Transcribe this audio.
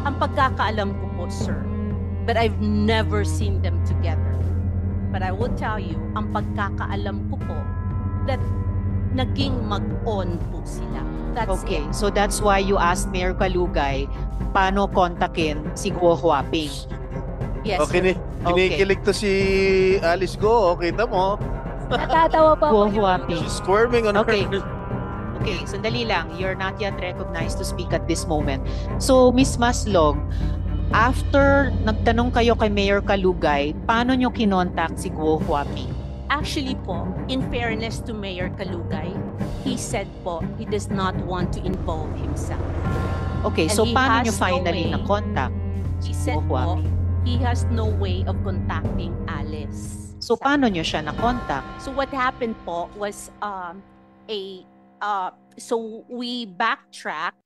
Ang pagkakaalam ko po, sir, but I've never seen them together. But I will tell you, ang pagkakaalam ko po, that naging mag-on po sila. That's Okay, it. so that's why you asked Mayor Kalugay paano kontakin si Guo Huaping. Yes, Okay, sir. kinikilig to si Alice Go. Kita mo. Natatawa pa Guo ako. Huaping. She's squirming on Okay. her. Okay, sandali lang. You're not yet recognized to speak at this moment. So, Miss Maslog, after nagtanong kayo kay Mayor Kalugay, paano nyo kinontak si Guo Huaping? Actually po, in fairness to Mayor Kalugay, he said po, he does not want to involve himself. Okay, And so he paano nyo has no finally way. na-contact? He said Guo po, Huaping? he has no way of contacting Alice. So, paano nyo siya na-contact? So what happened po was so we backtrack